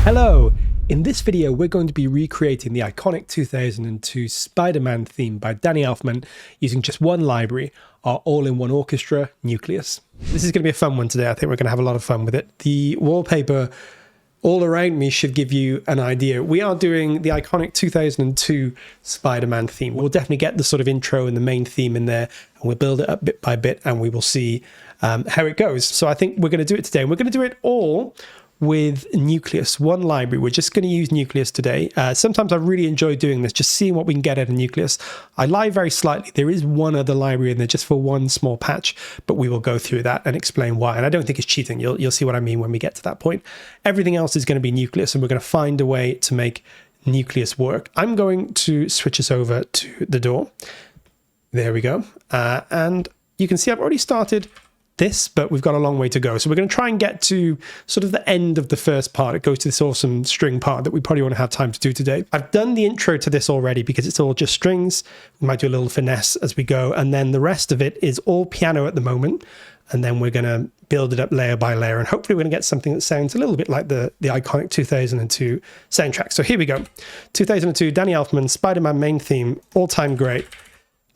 Hello! In this video, we're going to be recreating the iconic 2002 Spider-Man theme by Danny Elfman using just one library, our all-in-one orchestra, Nucleus. This is going to be a fun one today. I think we're going to have a lot of fun with it. The wallpaper all around me should give you an idea. We are doing the iconic 2002 Spider-Man theme. We'll definitely get the sort of intro and the main theme in there, and we'll build it up bit by bit, and we will see how it goes. So I think we're going to do it today, and we're going to do it all with Nucleus, one library. We're just going to use Nucleus today. Sometimes I really enjoy doing this, just seeing what we can get out of Nucleus. I lie very slightly. There is one other library in there just for one small patch, but we will go through that and explain why. And I don't think it's cheating. You'll see what I mean when we get to that point. Everything else is going to be Nucleus, and we're going to find a way to make Nucleus work. I'm going to switch us over to the door. There we go. And you can see I've already started this, but we've got a long way to go. So we're going to try and get to sort of the end of the first part. It goes to this awesome string part that we probably won't have time to do today. I've done the intro to this already because it's all just strings. We might do a little finesse as we go. And then the rest of it is all piano at the moment. And then we're going to build it up layer by layer. And hopefully we're going to get something that sounds a little bit like the iconic 2002 soundtrack. So here we go. 2002, Danny Elfman, Spider-Man main theme, all-time great.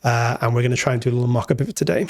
And we're going to try and do a little mock-up of it today.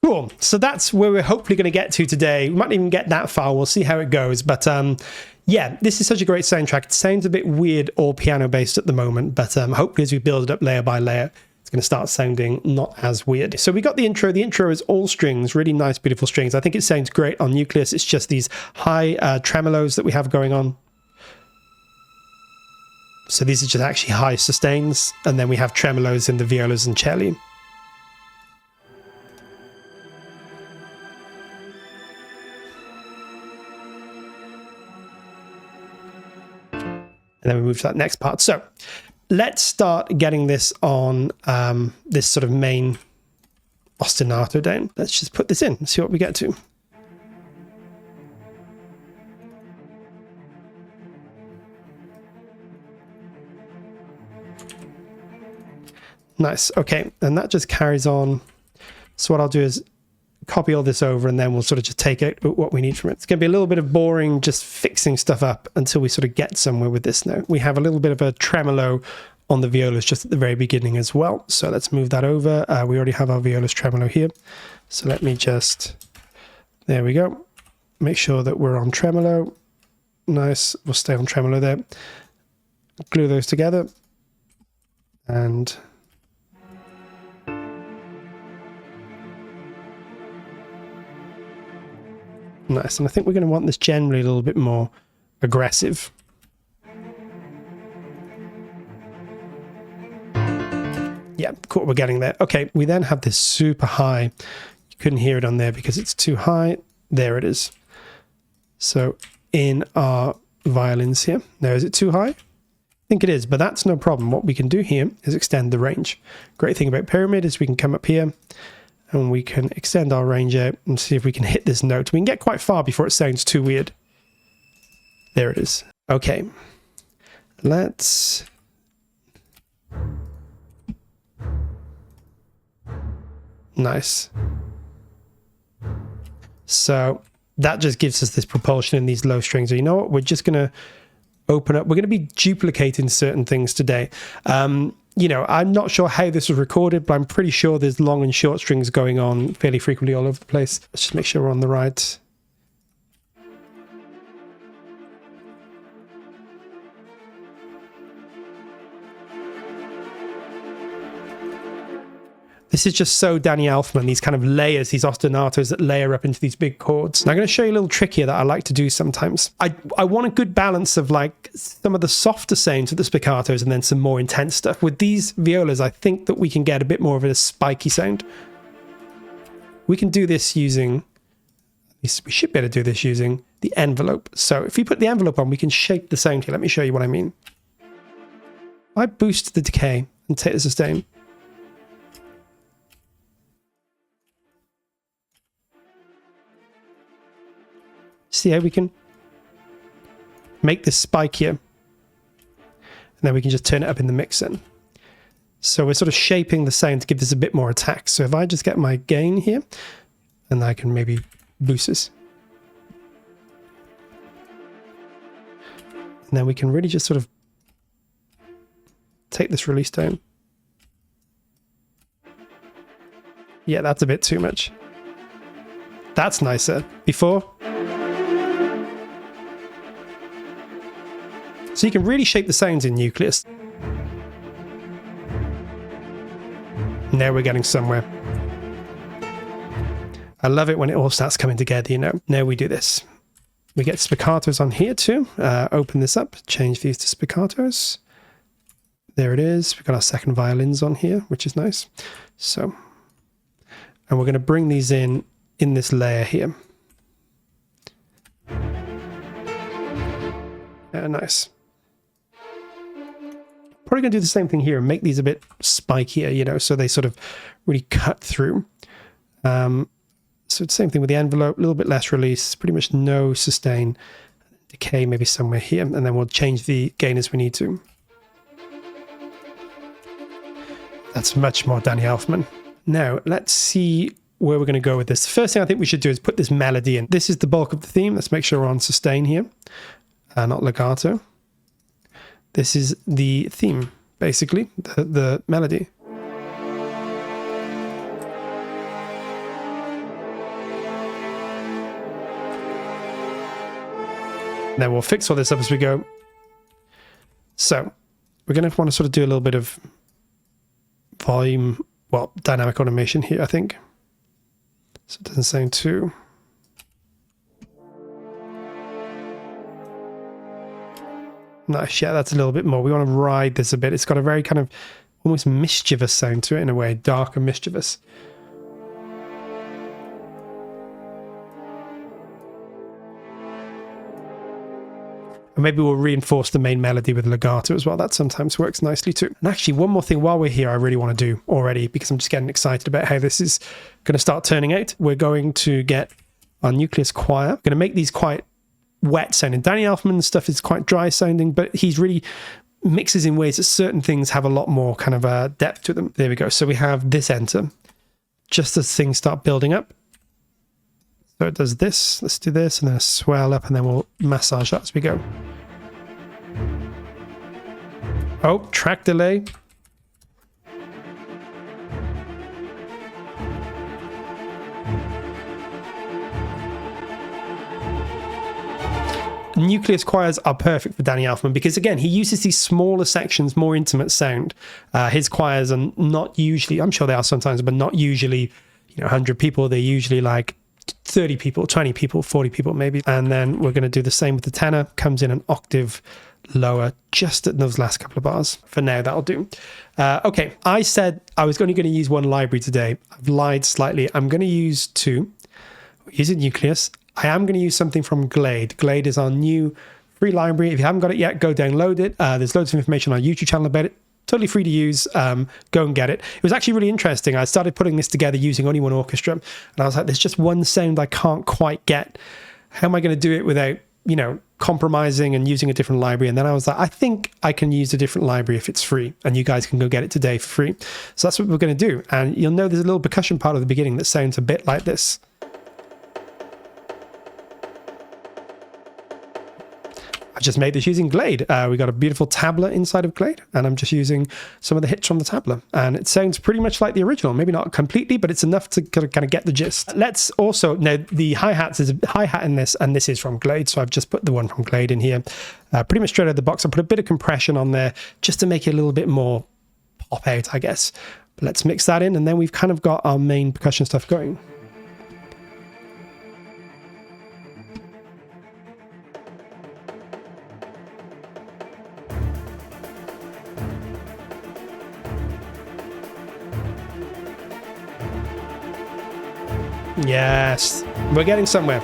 Cool. So that's where we're hopefully going to get to today. We might even get that far. We'll see how it goes. But yeah, this is such a great soundtrack. It sounds a bit weird, all piano based at the moment, but hopefully as we build it up layer by layer, it's going to start sounding not as weird. So we got the intro. The intro is all strings, really nice, beautiful strings. I think it sounds great on Nucleus. It's just these high tremolos that we have going on. So these are just actually high sustains, and then we have tremolos in the violas and celli. And then we move to that next part. So let's start getting this on this sort of main ostinato down. Let's just put this in and see what we get to. Nice. Okay. And that just carries on. So what I'll do is copy all this over, and then we'll sort of just take out what we need from it. It's going to be a little bit of boring, just fixing stuff up until we sort of get somewhere with this now. We have a little bit of a tremolo on the violas just at the very beginning as well. So let's move that over. We already have our violas tremolo here. So let me just, there we go. Make sure that we're on tremolo. Nice. We'll stay on tremolo there. Glue those together. And nice. And I think we're going to want this generally a little bit more aggressive. Yeah, cool. We're getting there. Okay, we then have this super high. You couldn't hear it on there because it's too high. There it is. So in our violins here. Now, is it too high? I think it is, but that's no problem. What we can do here is extend the range. Great thing about Pyramid is we can come up here and we can extend our range out and see if we can hit this note. We can get quite far before it sounds too weird. There it is. Okay. Let's... Nice. So that just gives us this propulsion in these low strings. So you know what? We're just going to open up. We're going to be duplicating certain things today. you know, I'm not sure how this was recorded, but I'm pretty sure there's long and short strings going on fairly frequently all over the place. Let's just make sure we're on the right. This is just so Danny Elfman, these kind of layers, these ostinatos that layer up into these big chords. And I'm going to show you a little trick here that I like to do sometimes. I want a good balance of like some of the softer sounds of the spiccatos and then some more intense stuff. With these violas, I think that we can get a bit more of a spiky sound. We can do this using, we should be able to do this using the envelope. So if we put the envelope on, we can shape the sound here. Let me show you what I mean. I boost the decay and take the sustain. See how we can make this spikier, and then we can just turn it up in the mix in. So we're sort of shaping the sound to give this a bit more attack. So if I just get my gain here, and I can maybe boost this, and then we can really just sort of take this release down. Yeah, that's a bit too much. That's nicer. Before. So you can really shape the sounds in Nucleus. Now we're getting somewhere. I love it when it all starts coming together, you know. Now we do this. We get spiccatos on here too. Open this up, change these to spiccatos. There it is. We've got our second violins on here, which is nice. So, and we're going to bring these in this layer here. Yeah, nice. Probably going to do the same thing here and make these a bit spikier, you know, so they sort of really cut through. So it's the same thing with the envelope, a little bit less release, pretty much no sustain, decay maybe somewhere here, and then we'll change the gain as we need to. That's much more Danny Elfman. Now, let's see where we're going to go with this. The first thing I think we should do is put this melody in. This is the bulk of the theme. Let's make sure we're on sustain here, not legato. This is the theme, basically, the melody. Then we'll fix all this up as we go. So we're going to want to sort of do a little bit of volume, well, dynamic automation here, I think. So it doesn't sound too... Nice, yeah, that's a little bit more. We want to ride this a bit. It's got a very kind of almost mischievous sound to it in a way, dark and mischievous. And maybe we'll reinforce the main melody with legato as well. That sometimes works nicely too. And actually, one more thing while we're here, I really want to do already, because I'm just getting excited about how this is going to start turning out. We're going to get our Nucleus choir. We're going to make these quite wet sounding. Danny Elfman's stuff is quite dry sounding, but he's really mixes in ways that certain things have a lot more kind of depth to them. There we go. So we have this enter just as things start building up. So it does this. Let's do this and then a swell up, and then we'll massage that as we go. Oh, track delay. Nucleus choirs are perfect for Danny Elfman because, again, he uses these smaller sections, more intimate sound. His choirs are not usually, I'm sure they are sometimes, but not usually, 100 people. They're usually like 30 people, 20 people, 40 people maybe. And then we're going to do the same with the tenor. Comes in an octave lower just at those last couple of bars. For now, that'll do. Okay, I said I was only going to use one library today. I've lied slightly. I'm going to use two. We're using Nucleus. I am going to use something from Glade. Glade is our new free library. If you haven't got it yet, go download it. There's loads of information on our YouTube channel about it. Totally free to use. Go and get it. It was actually really interesting. I started putting this together using only one orchestra, and I was like, there's just one sound I can't quite get. How am I going to do it without, compromising and using a different library? And then I was like, I think I can use a different library if it's free, and you guys can go get it today for free. So that's what we're going to do. And you'll know there's a little percussion part at the beginning that sounds a bit like this. just made this using Glade. We got a beautiful tabla inside of Glade, and I'm just using some of the hits from the tabla. And it sounds pretty much like the original. Maybe not completely, but it's enough to kind of get the gist. Let's also, now the hi-hats, there's a hi-hat in this, and this is from Glade, so I've just put the one from Glade in here. Pretty much straight out of the box. I put a bit of compression on there just to make it a little bit more pop out, I guess. But let's mix that in, and then we've kind of got our main percussion stuff going. Yes, we're getting somewhere.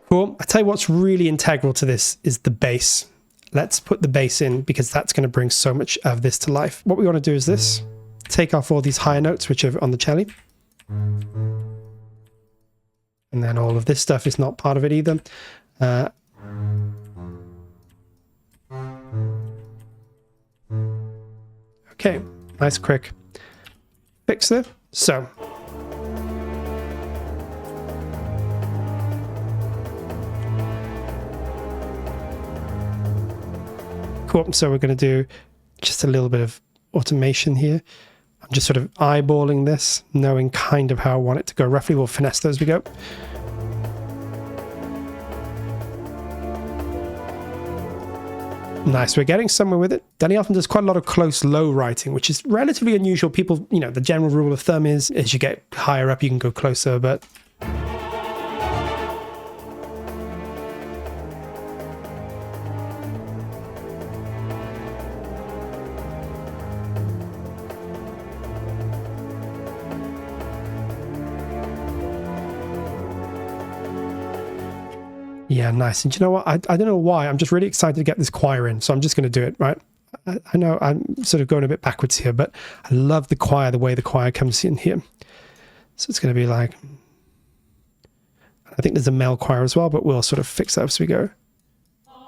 Cool. I tell you what's really integral to this is the bass. Let's put the bass in because that's going to bring so much of this to life. What we want to do is this. Take off all these higher notes which are on the cello. And then all of this stuff is not part of it either. Okay, nice quick fix there. So cool. So we're going to do just a little bit of automation here. I'm just sort of eyeballing this, knowing kind of how I want it to go. Roughly, we'll finesse those as we go. Nice, we're getting somewhere with it. Danny Elfman does quite a lot of close low writing, which is relatively unusual. People, you know, the general rule of thumb is as you get higher up, you can go closer, but yeah, nice. And do you know what? I don't know why. I'm just really excited to get this choir in. So I'm just going to do it, right? I know I'm sort of going a bit backwards here, but I love the choir, the way the choir comes in here. So it's going to be like, I think there's a male choir as well, but we'll sort of fix that as we go.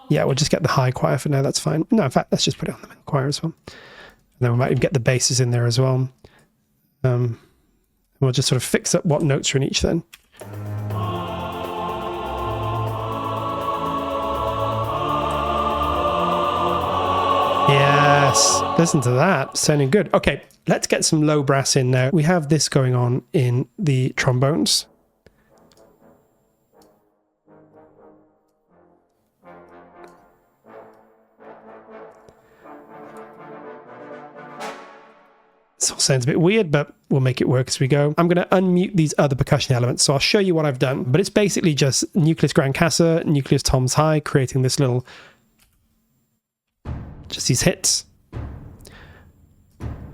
Yeah, we'll just get the high choir for now. That's fine. No, in fact, let's just put it on the male choir as well. And then we might even get the basses in there as well. We'll just sort of fix up what notes are in each then. Yes, listen to that, sounding good. Okay, let's get some low brass in now. We have this going on in the trombones. This all sounds a bit weird, but we'll make it work as we go. I'm going to unmute these other percussion elements, so I'll show you what I've done. But it's basically just Nucleus Grand Cassa, Nucleus Toms High, creating this little... just these hits.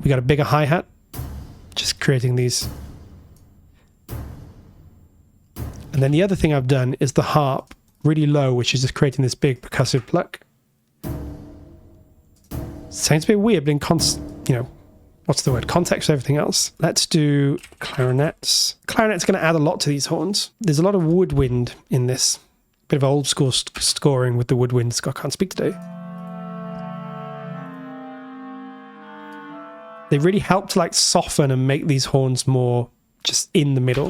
We got a bigger hi-hat, just creating these. And then the other thing I've done is the harp really low, which is just creating this big percussive pluck. Sounds a bit weird, but in what's the word? Context of everything else. Let's do clarinets. Clarinet's going to add a lot to these horns. There's a lot of woodwind in this. Bit of old school scoring with the woodwind. I can't speak today. They really help to like soften and make these horns more just in the middle.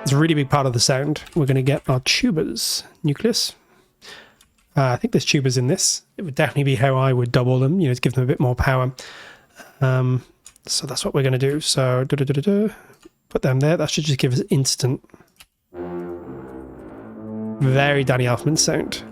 It's a really big part of the sound. We're going to get our tubas, Nucleus. I think there's tubas in this. It would definitely be how I would double them, to give them a bit more power. So that's what we're going to do. So put them there. That should just give us instant. Very Danny Elfman sound.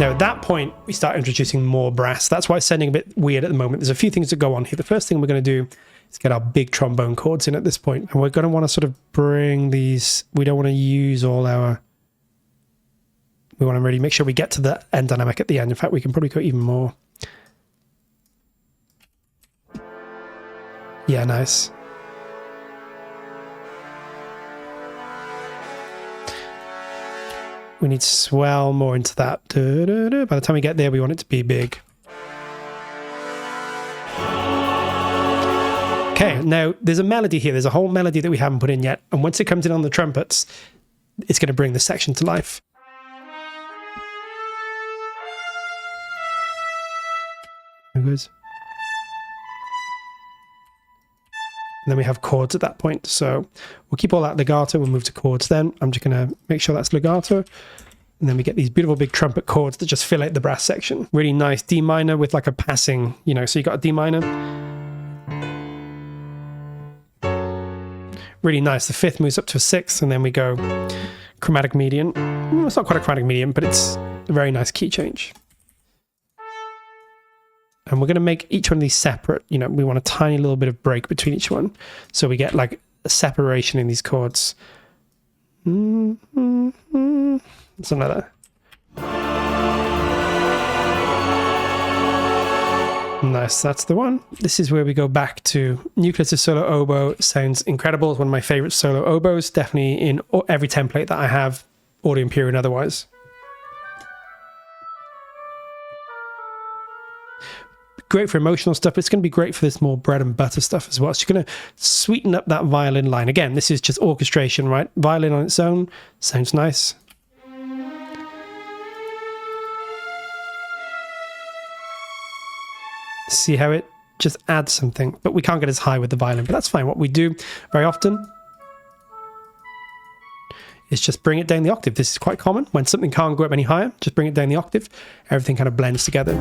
Now, at that point, we start introducing more brass. That's why it's sounding a bit weird at the moment. There's a few things that go on here. The first thing we're going to do is get our big trombone chords in at this point. And we're going to want to sort of bring these... We don't want to use all our... We want to really make sure we get to the end dynamic at the end. In fact, we can probably go even more. Yeah, nice. We need to swell more into that. By the time we get there, we want it to be big. Okay, Okay, now there's a melody here. There's a whole melody that we haven't put in yet. And once it comes in on the trumpets, it's going to bring the section to life. There it goes. And then we have chords at that point. So we'll keep all that legato. We'll move to chords then. I'm just going to make sure that's legato. And then we get these beautiful big trumpet chords that just fill out the brass section. Really nice D minor with like a passing, you know, so you got a D minor. Really nice. The fifth moves up to a sixth, and then we go chromatic median. Well, it's not quite a chromatic median, but it's a very nice key change. And we're going to make each one of these separate. You know, we want a tiny little bit of break between each one. So we get like a separation in these chords. It's another. Nice, that's the one. This is where we go back to Nucleus' solo oboe. Sounds incredible. It's one of my favorite solo oboes. Definitely in every template that I have, audio Imperia and otherwise. Great for emotional stuff, but it's going to be great for this more bread and butter stuff as well. So you're going to sweeten up that violin line. Again, this is just orchestration, right? Violin on its own sounds nice. See how it just adds something, but we can't get as high with the violin, but that's fine. What we do very often is just bring it down the octave. This is quite common. When something can't go up any higher, just bring it down the octave. Everything kind of blends together.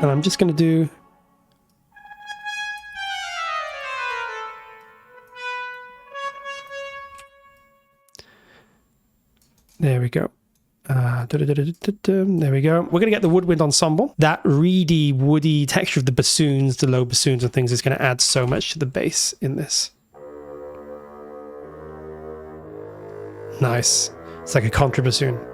And I'm just going to do... There we go. There we go. We're going to get the woodwind ensemble. That reedy, woody texture of the bassoons, the low bassoons and things is going to add so much to the bass in this. Nice. It's like a contrabassoon.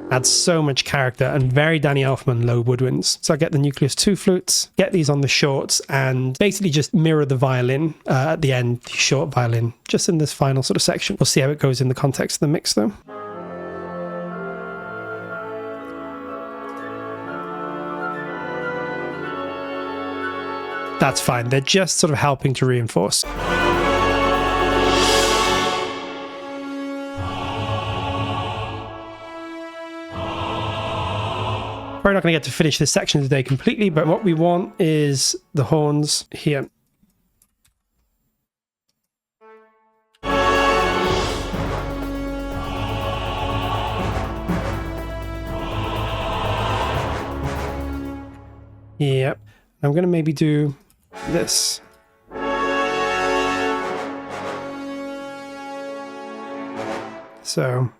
Adds so much character and very Danny Elfman low woodwinds. So I get the Nucleus 2 flutes, get these on the shorts, and basically just mirror the violin at the end, the short violin, just in this final sort of section. We'll see how it goes in the context of the mix though. That's fine. They're just sort of helping to reinforce. Probably not going to get to finish this section today completely, but what we want is the horns here. Yep. I'm going to maybe do this. So...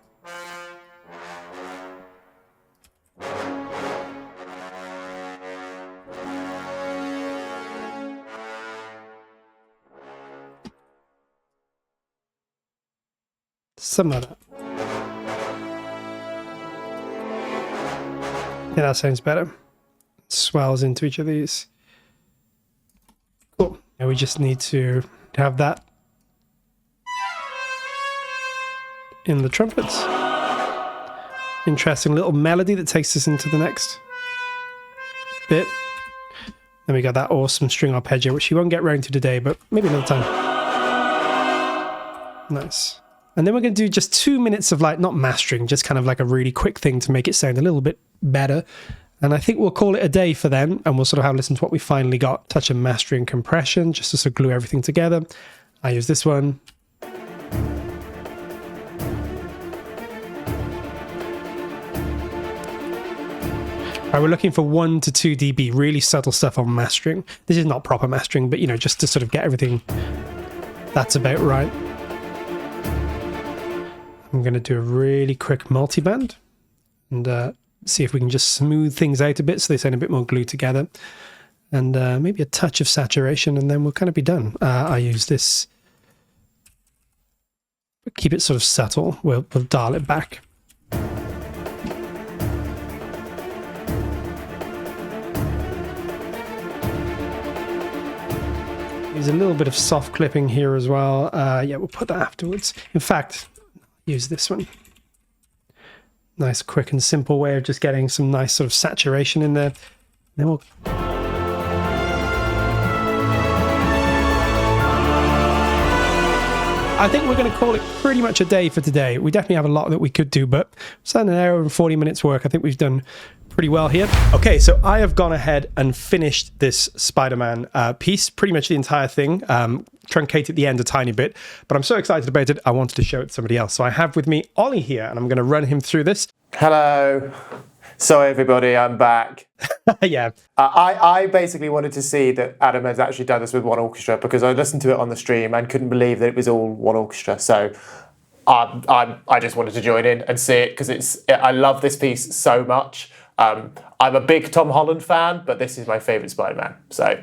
something like that. Yeah, that sounds better. Swells into each of these. Cool. And we just need to have that in the trumpets. Interesting little melody that takes us into the next bit. Then we got that awesome string arpeggio, which you won't get round to today, but maybe another time. Nice. And then we're going to do just 2 minutes of like, not mastering, just kind of like a really quick thing to make it sound a little bit better. And I think we'll call it a day for then, and we'll sort of have a listen to what we finally got. Touch of mastering compression, just to sort of glue everything together. I use this one. Right, we're looking for 1 to 2 dB, really subtle stuff on mastering. This is not proper mastering, but you know, just to sort of get everything that's about right. I'm going to do a really quick multiband and see if we can just smooth things out a bit so they sound a bit more glued together. And maybe a touch of saturation, and then we'll kind of be done. I use this. Keep it sort of subtle. We'll dial it back. There's a little bit of soft clipping here as well. Yeah, we'll put that afterwards. In fact, use this one. Nice, quick and simple way of just getting some nice sort of saturation in there. Then we'll... I think we're going to call it pretty much a day for today. We definitely have a lot that we could do, but it's an hour and 40 minutes work. I think we've done pretty well here. Okay, so I have gone ahead and finished this Spider-Man piece, pretty much the entire thing, truncated the end a tiny bit, but I'm so excited about it, I wanted to show it to somebody else. So I have with me Ollie here, and I'm going to run him through this. Hello. So everybody, I'm back. Yeah. I basically wanted to see that Adam has actually done this with one orchestra because I listened to it on the stream and couldn't believe that it was all one orchestra. So I just wanted to join in and see it because I love this piece so much. I'm a big Tom Holland fan, but this is my favourite Spider-Man. So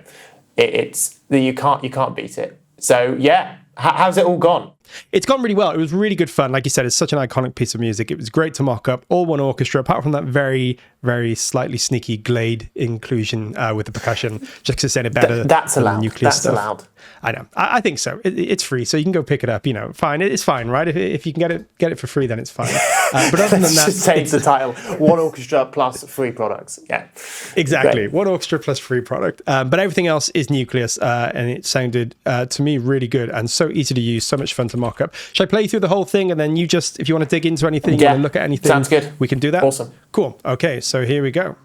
you can't beat it. So yeah, how's it all gone? It's gone really well. It was really good fun. Like you said, it's such an iconic piece of music. It was great to mock up. All one orchestra, apart from that very, very slightly sneaky Glade inclusion with the percussion, just because it sounded better. That's allowed. Nucleus That's stuff. allowed. I know. I think so. It's free, so you can go pick it up. You know, fine. It's fine, right? If you can get it for free, then it's fine. But other than that, just change the title. One orchestra plus free products. Yeah, exactly. Great. One orchestra plus free product. But everything else is Nucleus, and it sounded to me really good and so easy to use, so much fun to mock up. Should I play through the whole thing, and then you just, if you want to dig into anything, you want to look at anything, sounds good. We can do that. Awesome. Cool. Okay, so here we go.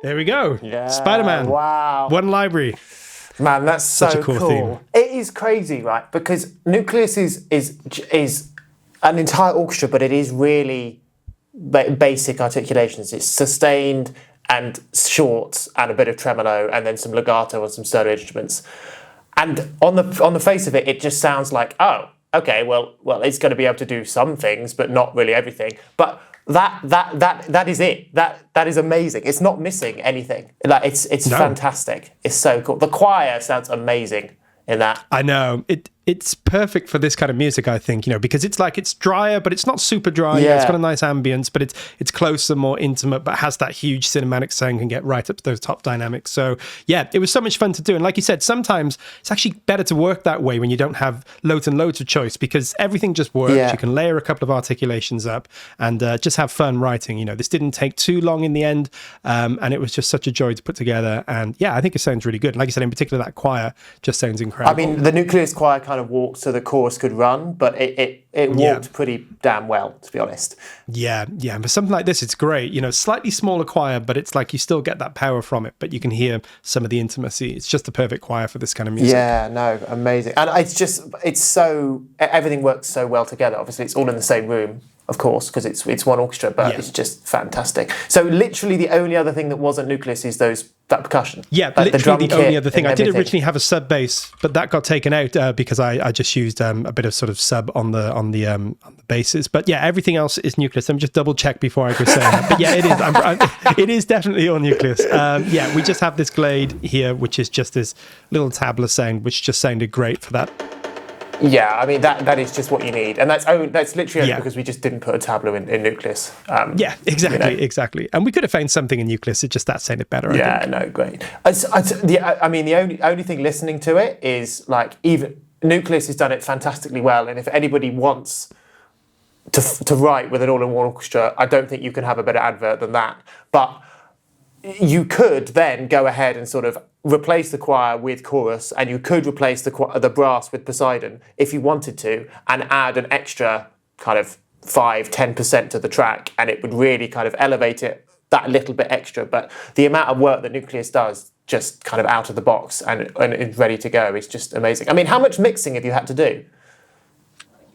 There we go. Yeah, Spider-Man. Wow. One library. Man, that's Such so a cool cool. theme. It is crazy, right? Because Nucleus is an entire orchestra, but it is really basic articulations. It's sustained and short and a bit of tremolo and then some legato and some solo instruments. And on the face of it, it just sounds like, oh, okay, well, it's going to be able to do some things, but not really everything. But that is it. That is amazing. It's not missing anything. Like it's fantastic. It's so cool. The choir sounds amazing in that. I know it's perfect for this kind of music, I think, because it's drier, but it's not super dry. Yeah. It's got a nice ambience, but it's closer, more intimate, but has that huge cinematic sound, can get right up to those top dynamics. So yeah, it was so much fun to do. And like you said, sometimes it's actually better to work that way when you don't have loads and loads of choice, because everything just works. Yeah. You can layer a couple of articulations up and just have fun writing. This didn't take too long in the end, and it was just such a joy to put together. And yeah, I think it sounds really good. Like you said, in particular, that choir just sounds incredible. I mean, the Nucleus choir kind of walked so the chorus could run, but it walked pretty damn well, to be honest. Yeah. But something like this, it's great. Slightly smaller choir, but it's like you still get that power from it, but you can hear some of the intimacy. It's just the perfect choir for this kind of music. Yeah, no, amazing. And everything works so well together. Obviously, it's all in the same room, of course, because it's one orchestra, but it's just fantastic. So literally the only other thing that wasn't Nucleus is that percussion. Yeah, like literally the only other thing. I did everything. originally have a sub bass, but that got taken out because I just used a bit of sort of sub on the basses. But yeah, everything else is Nucleus. Let me just double check before I go say that. But yeah, it is. It is definitely all Nucleus. Yeah, we just have this Glade here, which is just this little tabla sound, which just sounded great for that. Yeah, I mean that is just what you need, and that's literally only because we just didn't put a tableau in Nucleus. Yeah, exactly. And we could have found something in Nucleus. It just that sounded better. I think. No, great. The only thing listening to it is like even Nucleus has done it fantastically well, and if anybody wants to write with an all-in-one orchestra, I don't think you can have a better advert than that. But you could then go ahead and sort of replace the choir with chorus, and you could replace the brass with Poseidon if you wanted to, and add an extra kind of 5-10% to the track, and it would really kind of elevate it that little bit extra. But the amount of work that Nucleus does, just kind of out of the box and it's ready to go, is just amazing. I mean, how much mixing have you had to do?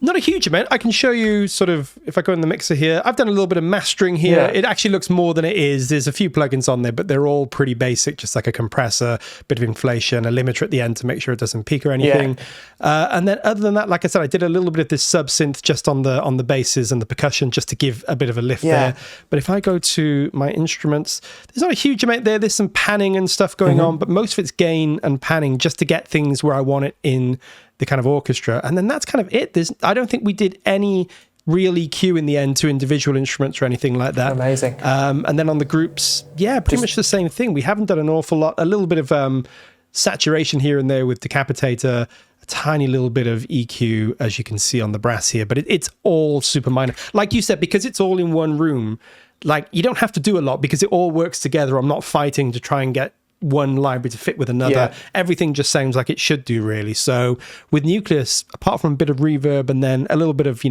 Not a huge amount. I can show you sort of, if I go in the mixer here, I've done a little bit of mastering here. Yeah. It actually looks more than it is. There's a few plugins on there, but they're all pretty basic, just like a compressor, bit of inflation, a limiter at the end to make sure it doesn't peak or anything. Yeah. And then other than that, like I said, I did a little bit of this sub synth just on the basses and the percussion, just to give a bit of a lift there. But if I go to my instruments, there's not a huge amount there. There's some panning and stuff going on, but most of it's gain and panning just to get things where I want it in the kind of orchestra. And then that's kind of it. I don't think we did any real EQ in the end to individual instruments or anything like that. Amazing. And then on the groups, pretty much the same thing. We haven't done an awful lot. A little bit of saturation here and there with Decapitator, a tiny little bit of EQ, as you can see on the brass here, but it's all super minor. Like you said, because it's all in one room, like you don't have to do a lot because it all works together. I'm not fighting to try and get one library to fit with another. Yeah. Everything just sounds like it should do, really. So with Nucleus, apart from a bit of reverb and then a little bit of,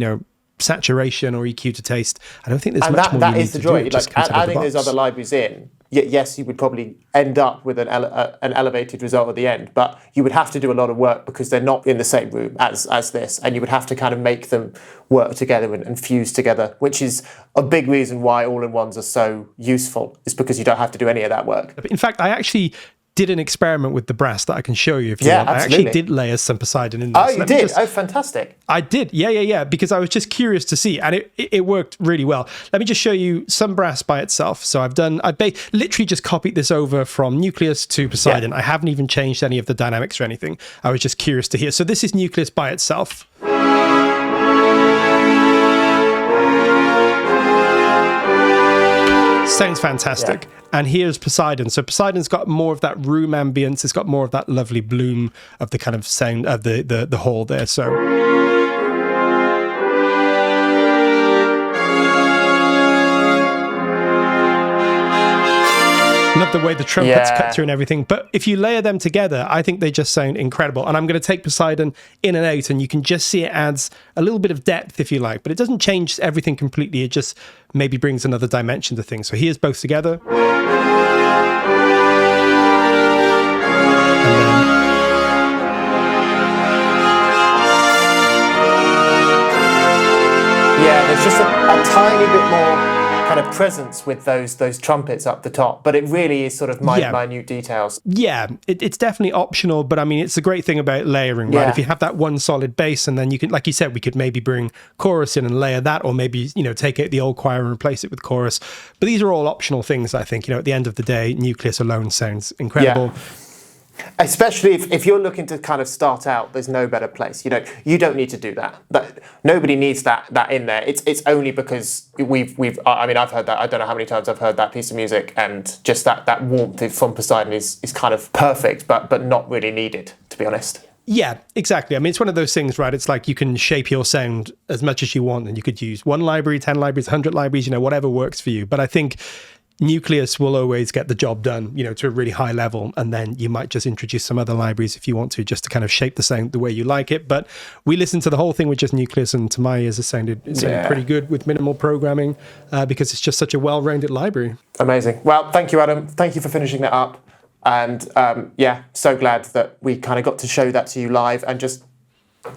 saturation or EQ to taste, I don't think there's much more that you is need the to joy. do. Like adding those other libraries in, yes, you would probably end up with an elevated result at the end, but you would have to do a lot of work because they're not in the same room as this, and you would have to kind of make them work together and fuse together, which is a big reason why all-in-ones are so useful, is because you don't have to do any of that work. In fact, I actually did an experiment with the brass that I can show you if you want. Absolutely. I actually did layer some Poseidon in there. Oh, you did? Fantastic. I did. Yeah. Because I was just curious to see, and it worked really well. Let me just show you some brass by itself. So I literally just copied this over from Nucleus to Poseidon. I haven't even changed any of the dynamics or anything. I was just curious to hear. So this is Nucleus by itself. Sounds fantastic. And here's Poseidon. So Poseidon's got more of that room ambience. It's got more of that lovely bloom of the kind of sound of the hall there. So love the way the trumpets cut through and everything. But if you layer them together, I think they just sound incredible. And I'm going to take Poseidon in and out, and you can just see it adds a little bit of depth, if you like. But it doesn't change everything completely. It just maybe brings another dimension to things. So here's both together. There's just a tiny bit more kind of presence with those trumpets up the top, but it really is sort of minute details. Yeah, it's definitely optional, but I mean, it's the great thing about layering, right? If you have that one solid bass, and then you can, like you said, we could maybe bring chorus in and layer that, or maybe, take out the old choir and replace it with chorus. But these are all optional things, I think. At the end of the day, Nucleus alone sounds incredible. Yeah. Especially if you're looking to kind of start out, there's no better place. You don't need to do that. Nobody needs that in there. It's only because I've heard that. I don't know how many times I've heard that piece of music, and just that warmth from Poseidon is kind of perfect, but not really needed, to be honest. Yeah, exactly. I mean, it's one of those things, right? It's like you can shape your sound as much as you want, and you could use one library, 10 libraries, 100 libraries, whatever works for you. But I think Nucleus will always get the job done, to a really high level, and then you might just introduce some other libraries if you want to, just to kind of shape the sound the way you like it. But we listened to the whole thing with just Nucleus, and to my ears it sounded pretty good with minimal programming, because it's just such a well-rounded library. Amazing. Well, thank you, Adam. Thank you for finishing that up, and so glad that we kind of got to show that to you live and just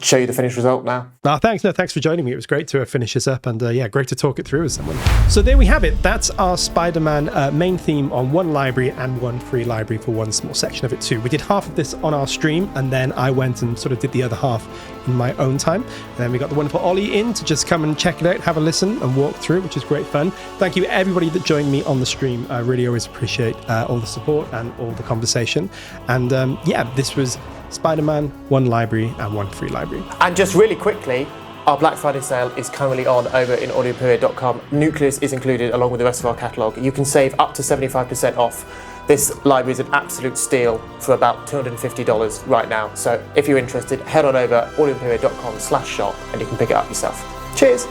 show you the finished result now. Thanks for joining me. It was great to finish this up, and great to talk it through with someone. So there we have it. That's our Spider-Man main theme on one library and one free library for one small section of it too. We did half of this on our stream, and then I went and sort of did the other half in my own time. And then we got the wonderful Ollie in to just come and check it out, have a listen and walk through, which is great fun. Thank you everybody that joined me on the stream. I really always appreciate all the support and all the conversation. And this was Spider-Man, one library and one free library. And just really quickly, our Black Friday sale is currently on over in audioimperia.com. Nucleus is included along with the rest of our catalogue. You can save up to 75% off. This library is an absolute steal for about $250 right now. So if you're interested, head on over audioimperia.com/shop and you can pick it up yourself. Cheers!